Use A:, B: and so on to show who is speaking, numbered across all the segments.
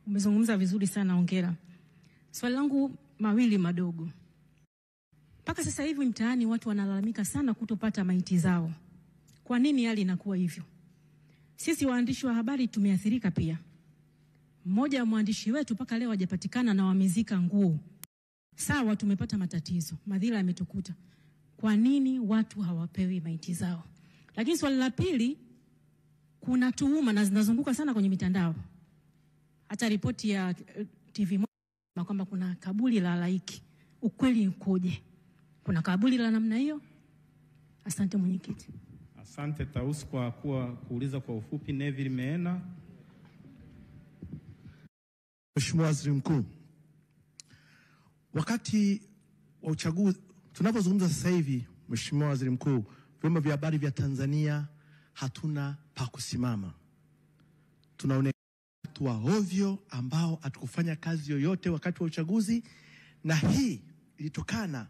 A: Umezungumza vizuri sana, hongera. Swali langu mawili madogo. Mpaka sasa hivi mtaani watu wanalalamika sana kutopata maiti zao. Kwa nini hali inakuwa hivyo? Sisi waandishi wa habari tumeathirika pia. Mmoja wa mwandishi wetu mpaka leo hajapatikana na wamezika nguo. Sawa, tumepata matatizo, madhila yametukuta. Kwa nini watu hawapewi maiti zao? Lakini swali la pili, kuna tuhuma na zinazunguka sana kwenye mitandao. Hata ripoti ya TV kwamba kuna kaburi la halaiki. Ukweli ukoje? Kuna kaburi la namna hiyo? Asante mwenyekiti.
B: Asante Taus kwa kuuliza kwa ufupi. Neville Meena.
C: Mheshimiwa Waziri Mkuu, wakati wa uchaguzi tunapozungumza sasa hivi, Mheshimiwa Waziri Mkuu, vyombo vya habari vya Tanzania hatuna pa kusimama. Tunaonekana watu wa hovyo ambao hatukufanya kazi yoyote wakati wa uchaguzi, na hii ilitokana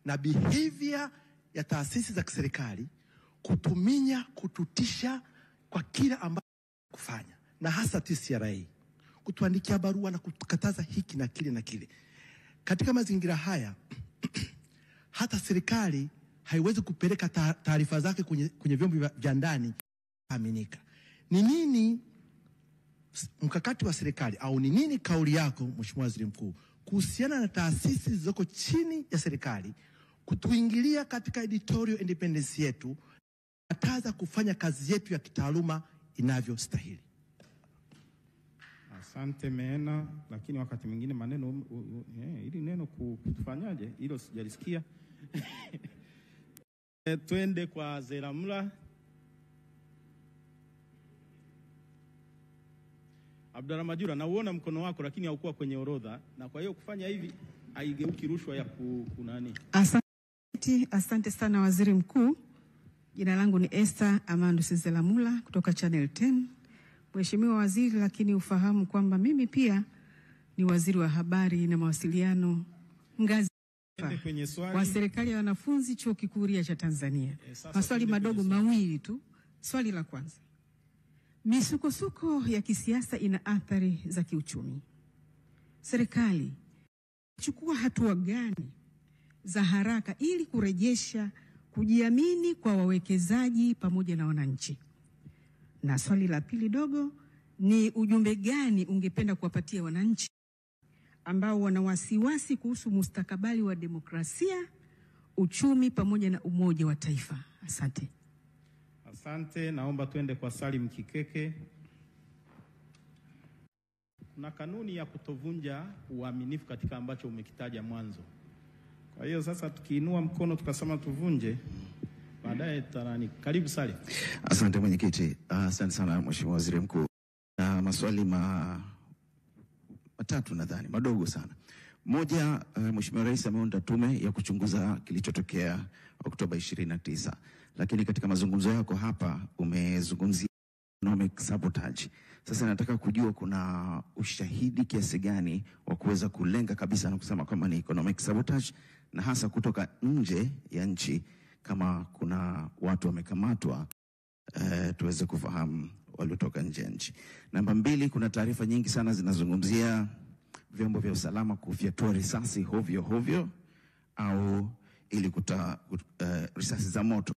C: na behavior ya taasisi za kiserikali kutuminya, kututisha kwa kila ambacho kufanya, na hasa TCRA kutuandikia barua na kukataza hiki na kile na kile. Katika mazingira haya hata serikali haiwezi kupeleka taarifa zake kwenye vyombo vya ndani aminika. Ni nini mkakati wa serikali au ni nini kauli yako Mheshimiwa Waziri Mkuu kuhusiana na taasisi zilizoko chini ya serikali kutuingilia katika editorial independence yetu, kataza kufanya kazi yetu ya kitaaluma inavyostahili?
B: Asante Meena, lakini wakati mwingine maneno ili neno kutufanyaje hilo sijalisikia. Twende kwa Zelamula. Abdalla Majura, na uona mkono wako lakini haukuwa kwenye orodha, na kwa hiyo kufanya hivi haigeuki rushwa ya kunani.
D: Asante sana Waziri Mkuu. Jina langu ni Esther Amandus Zelamula kutoka Channel 10. Mheshimiwa Waziri, lakini ufahamu kwamba mimi pia ni Waziri wa Habari na Mawasiliano ngazi wa serikali ya wanafunzi Chuo Kikuu cha Tanzania. Maswali madogo mawili tu. Swali la kwanza, misukosuko ya kisiasa ina athari za kiuchumi. Serikali chukua hatua gani za haraka ili kurejesha kujiamini kwa wawekezaji pamoja na wananchi? Na swali la pili dogo, ni ujumbe gani ungependa kuwapatia wananchi ambao wana wasiwasi kuhusu mustakabali wa demokrasia, uchumi pamoja na umoja wa taifa? Asante.
B: Asante, naomba tuende kwa Salim Kikeke. Kuna kanuni ya kutovunja uaminifu katika ambacho umekitaja mwanzo. Kwa hiyo sasa tukiinua mkono tukasema tuvunje, baadaye tarani. Karibu Salim.
E: Asante mwenyekiti. Asante sana Mheshimiwa Waziri Mkuu. Maswali matatu nadhani madogo sana. Moja, Mheshimiwa Rais ameunda tume ya kuchunguza kilichotokea Oktoba 29. Lakini katika mazungumzo yako hapa umezungumzia economic sabotage. Sasa nataka kujua kuna ushahidi kiasi gani wa kuweza kulenga kabisa na kusema kama ni economic sabotage, na hasa kutoka nje ya nchi, kama kuna watu wamekamatwa tuweze kufahamu waliotoka nje ya nchi. Namba 2, kuna taarifa nyingi sana zinazungumzia vyombo vya usalama kufyatua risasi hovyo au ili risasi za moto.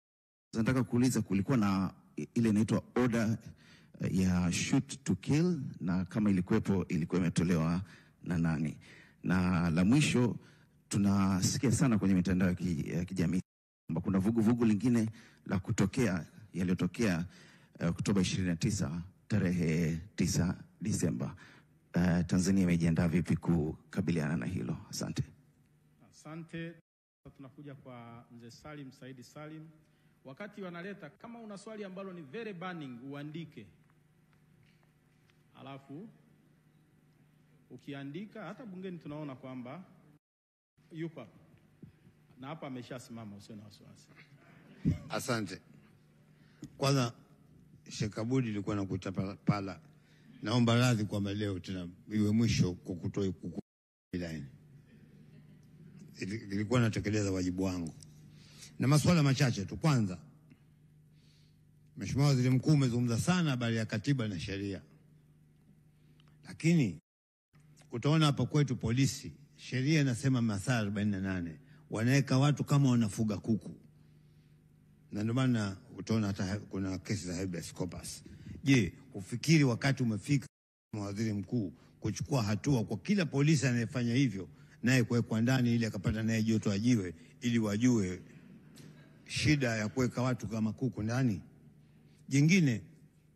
E: Nataka kuuliza, kulikuwa na ile inaitwa order ya shoot to kill, na kama ilikuwa imetolewa na nani? Na la mwisho, tunasikia sana kwenye mitandao ya kijamii kwamba kuna vuguvugu lingine la yaliyotokea Oktoba 29 tarehe 9 Disemba. Tanzania imejiandaa vipi kukabiliana na hilo? Asante.
B: Asante. Tunakuja kwa Mzee Salim Saidi Salim. Wakati wanaleta, kama una swali ambalo ni very burning uandike. Alafu ukiandika, hata bungeni tunaona kwamba yupo hapa. Na hapa ameshasimama, usio na wasiwasi.
F: Asante. Kwanza Shekabudi ilikuwa nakuita pala. Naomba radhi kwamba leo tena iwe mwisho kwa kutoa ilani. Ilikuwa natekeleza wajibu wangu. Na masuala machache tu. Kwanza, Mheshimiwa Waziri Mkuu, umezungumza sana habari ya katiba na sheria. Lakini utaona hapa kwetu polisi, sheria inasema masaa 48, wanaweka watu kama wanafuga kuku, na ndio maana utaona hata kuna kesi za habeas corpus. Je, ufikiri wakati umefika waziri mkuu kuchukua hatua kwa kila polisi anayefanya hivyo, naye kuwekwa ndani ili akapata naye joto ajiwe, ili wajue shida ya kuweka watu kama kuku ndani? Jingine,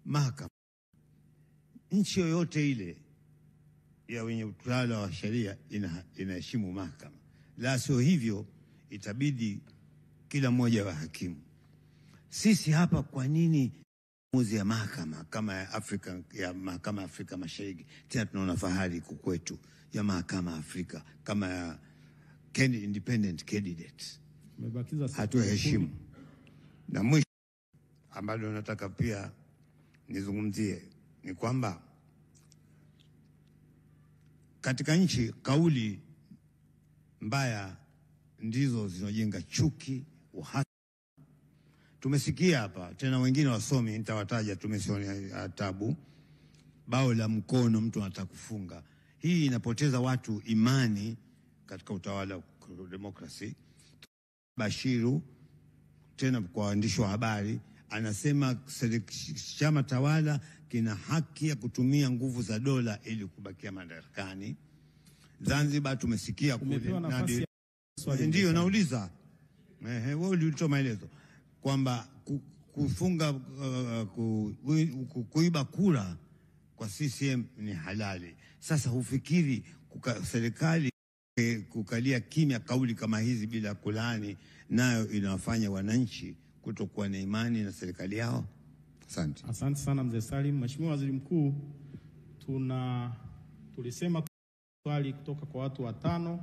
F: mahakama. Nchi yoyote ile ya wenye utawala wa sheria inaheshimu mahakama, la sio hivyo itabidi kila mmoja wa hakimu. Sisi hapa kwa nini maamuzi ya mahakama kama ya mahakama ya Afrika Mashariki, tena tunaona fahari kwetu ya mahakama Afrika kama ya independent candidates, hatuheshimu? Na mwisho ambalo nataka pia nizungumzie ni kwamba katika nchi kauli mbaya ndizo zinajenga chuki, uhasama. Tumesikia hapa tena, wengine wasomi nitawataja, tumesiona tabu, bao la mkono mtu anataka kufunga. Hii inapoteza watu imani katika utawala wa demokrasi. Bashiru tena kwa waandishi wa habari anasema chama tawala kina haki ya kutumia nguvu za dola ili kubakia madarakani. Zanzibar tumesikia kule, ndio nauliza, wewe ulitoa maelezo kwamba kufunga kuiba kura kwa CCM ni halali. Sasa hufikiri serikali kukalia kimya kauli kama hizi bila kulaani, nayo inawafanya wananchi kutokuwa na imani na serikali yao? Asante.
B: Asante sana Mzee Salim. Mheshimiwa Waziri Mkuu, tulisema swali kutoka kwa watu 5.